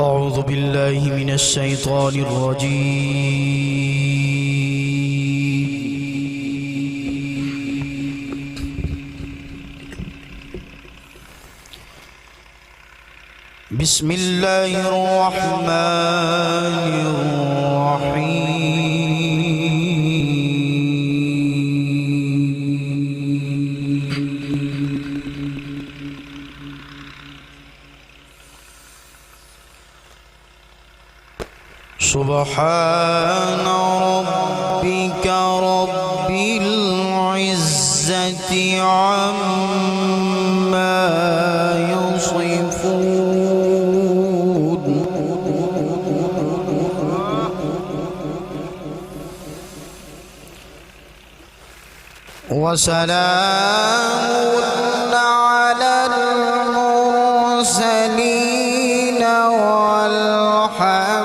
أعوذ بالله من الشيطان الرجيم. بسم الله الرحمن الرحيم. سبحان ربك رب العزة عما يصفون وسلام على المرسلين والحمد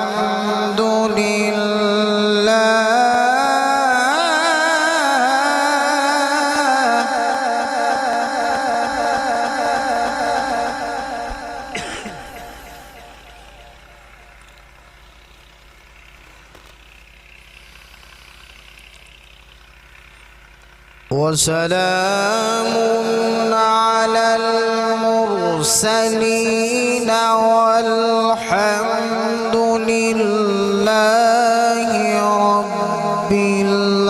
وسلام على المرسلين والحمد لله رب العالمين.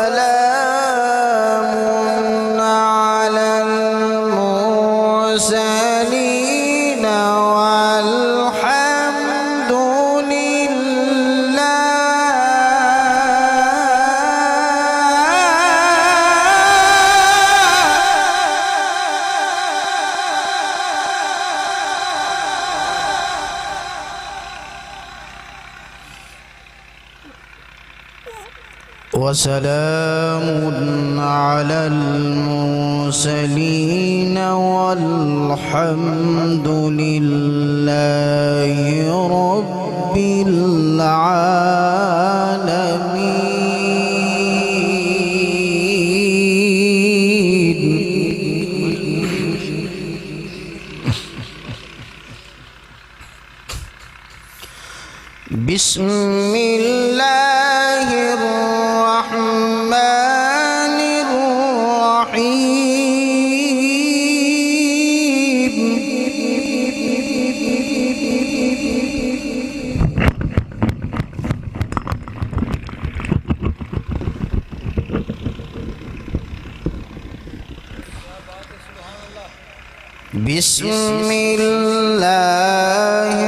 وسلام على المرسلين والحمد لله وسلام على المرسلين والحمد لله رب العالمين. بسم الله الرحمن الرحيم. بسم الله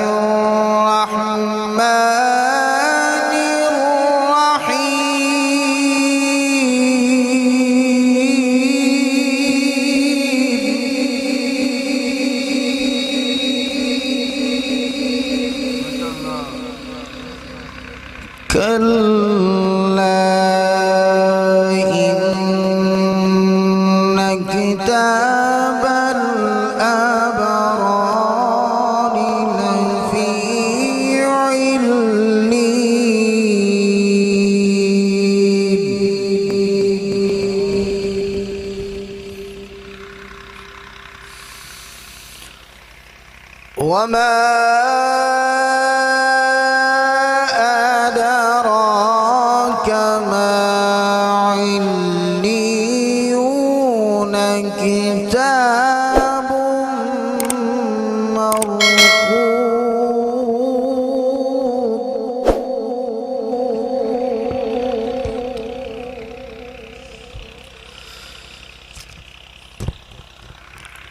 الرحمن كلا إن كتاب الأبرار لفي عليين. وما أدراك ما عليون كتاب مرقوم.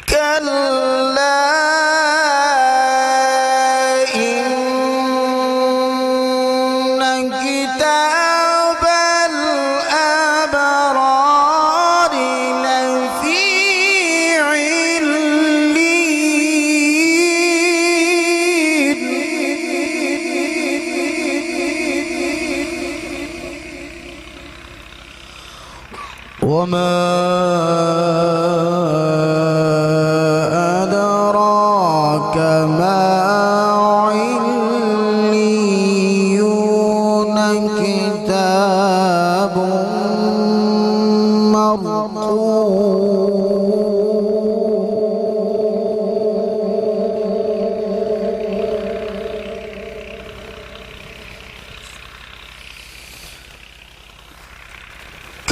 كلا وما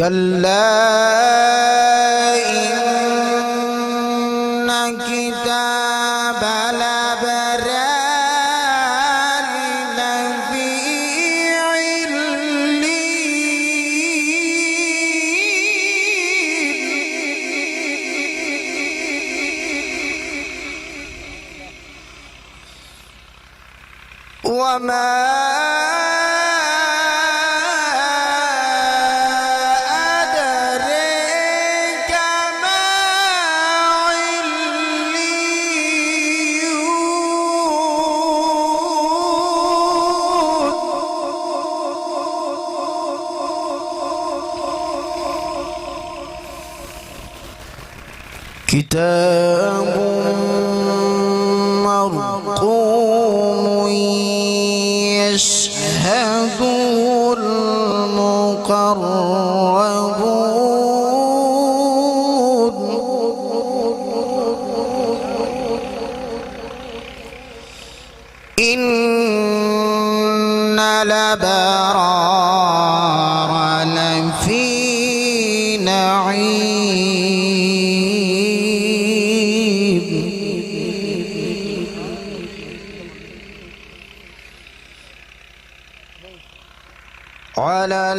كلا إن كتاب الأبرار لفي عليين وما كتاب مرقوم يشهده المقربون إن الأبرار لفي نعيم على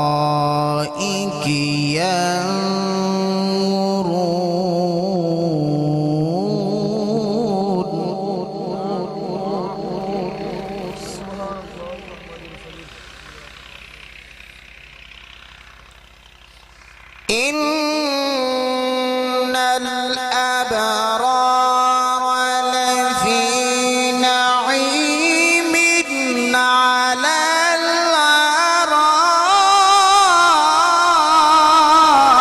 الأرائك إن الأبرار لفي نعيم على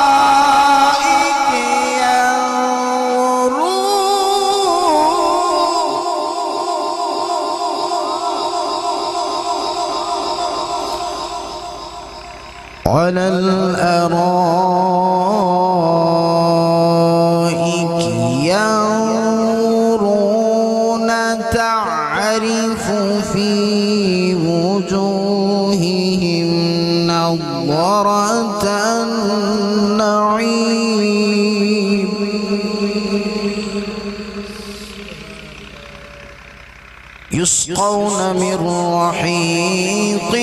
الأرائك ينظرون على الأرائك ينظرون تعرف في وجوههم نضرة النعيم يسقون من رحيق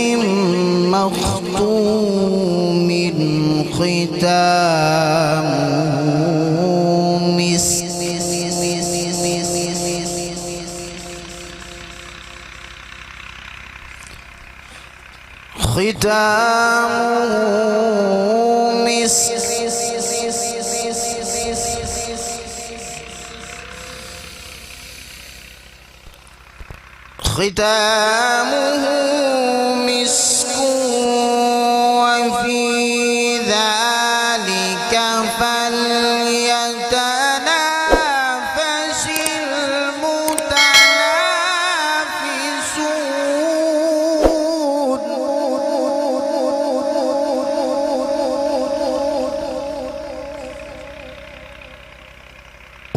مختوم ختامه مسك ختامه مسك وفي ذلك فليتنافس المتنافسون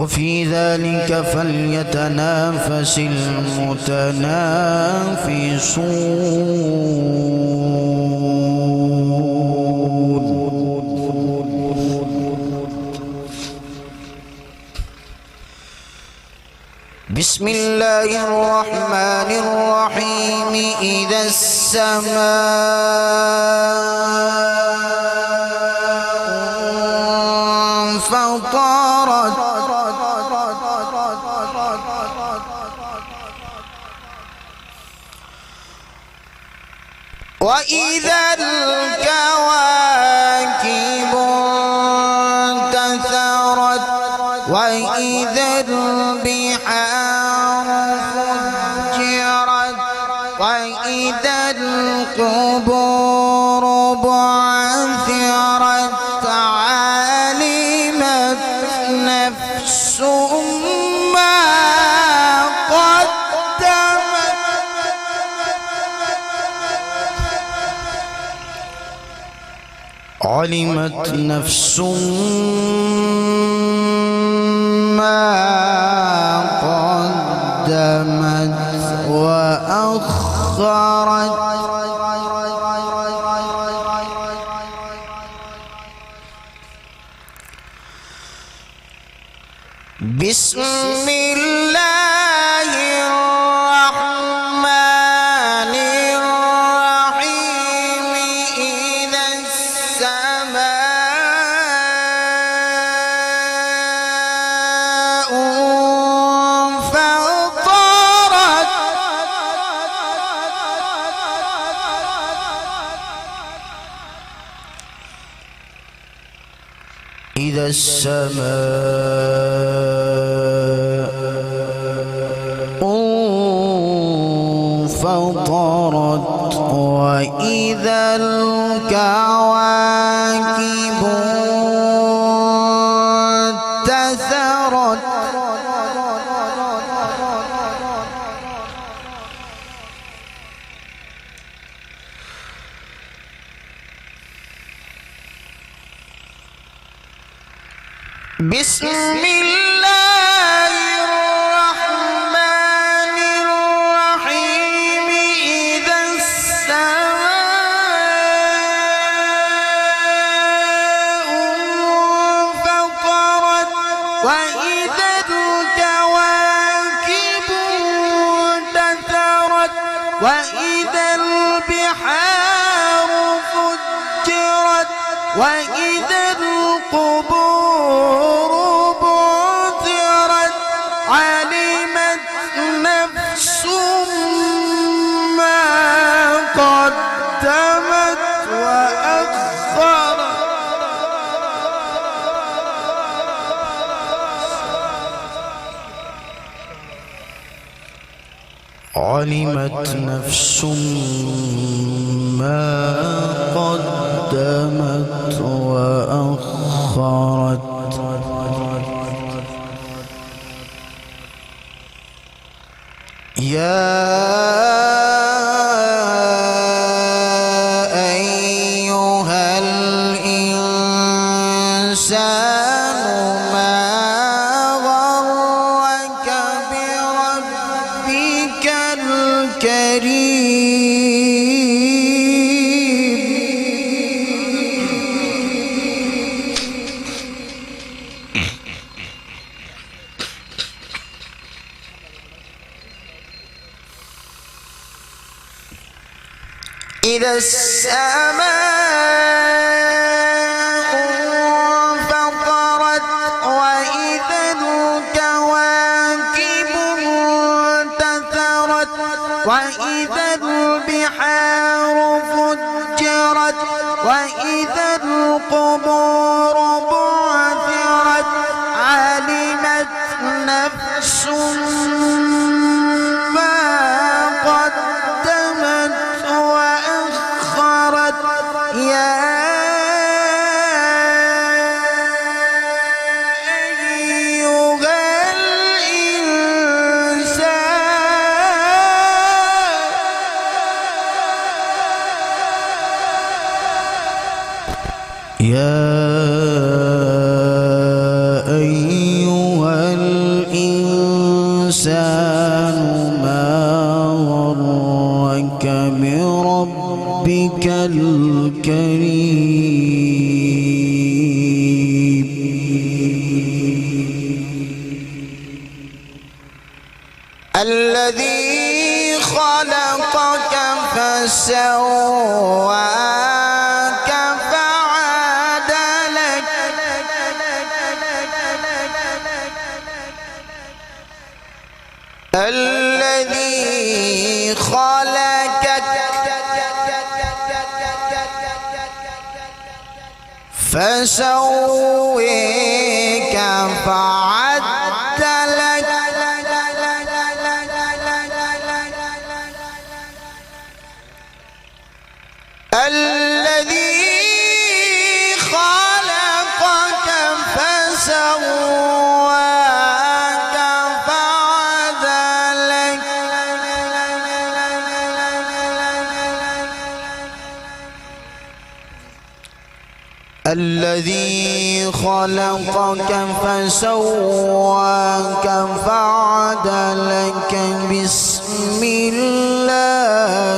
وفي ذلك فليتنافس المتنافسون بسم الله الرحمن الرحيم إذا السماء انفطرت وإذا الكواكب انتثرت وإذا البحار فجرت وإذا القبور بعثرت علمت نفس ما قدمت علمت نفس ما قدمت وأخرت وأخرت بسم الله الرحمن الرحيم إذا السماء انفطرت إذا السماء انفطرت وإذا الكواكب انتثرت بسم الله الرحمن الرحيم إذا السماء انفطرت وإذا الكواكب انتثرت وإذا البحار فجرت وإذا القبور بعثرت علمت نفس ما قدمت وأخرت علمت نفس ما قدمت وأخرت يا أيها الإنسان ما غرك بربك الكريم إذا السماء انفطرت وإذا الكواكب انتثرت وإذا البحار فجرت وإذا القبور بعثرت علمت نفس ما قدمت وأخرت يا أيها الإنسان يا أيها الإنسان ما غرك بربك الكريم الذي خلقك فسواك فعدلك الذي خلقك فسويك فعدلك الذي خلقك فسواك فعدلك الذي خلقك فسواك فعدلك بسم الله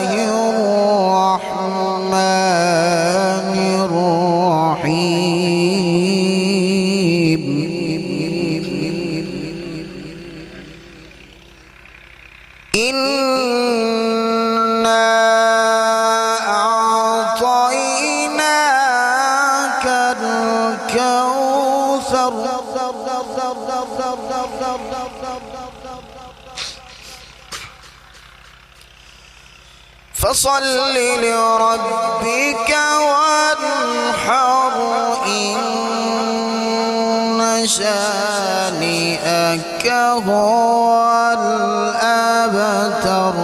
فصل لربك وانحر إن شانئك هو الأبتر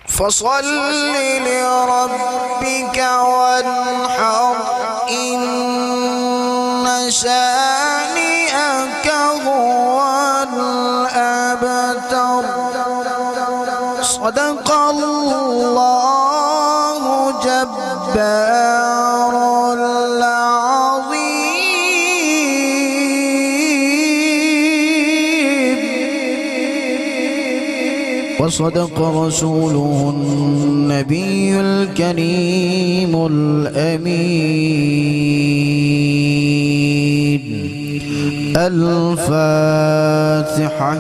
فصل لربك وانحر إن شانئك هو الأبتر صدق الله جبار العظيم وصدق رسوله النبي الكريم الأمين الفاتحة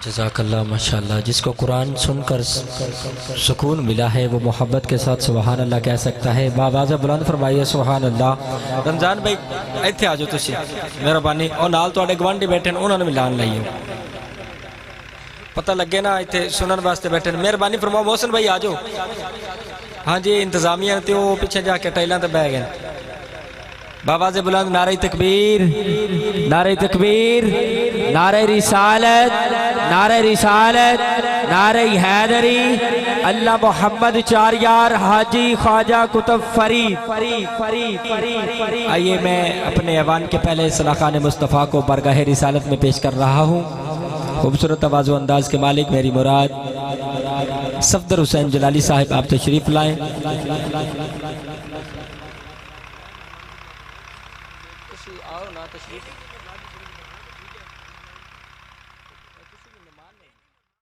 جزاک اللہ ماشاءاللہ. جس کو قرآن سن کر سکون ملا ہے وہ محبت کے ساتھ سبحان اللہ کہہ سکتا ہے. باواز بلند فرمائیے سبحان اللہ. رمضان بھائی ایتھے آ جاؤ تسی مہربانی اور نال تواڈے گوانڈی بیٹھے انہوں نے ملان لائیے پتہ لگے نا ایتھے سنن واسطے بیٹھے مہربانی فرماؤ. محسن بھائی آ جاؤ. ہاں جی انتظامیہ تے وہ پیچھے جا کے ٹائلاں تے بیٹھ گئے. باواز بلند نعرہ تکبیر نعرہ تکبیر نعرہ رسالت نعرہ رسالت نعرہ حیدری اللہ محمد چار یار حاجی خواجہ کتب فرید. آئیے میں اپنے ایوان کے پہلے صلاحان مصطفیٰ کو برگاہ رسالت میں پیش کر رہا ہوں. خوبصورت تواضع انداز کے مالک میری مراد صفدر حسین جلالی صاحب آپ تشریف لائیں.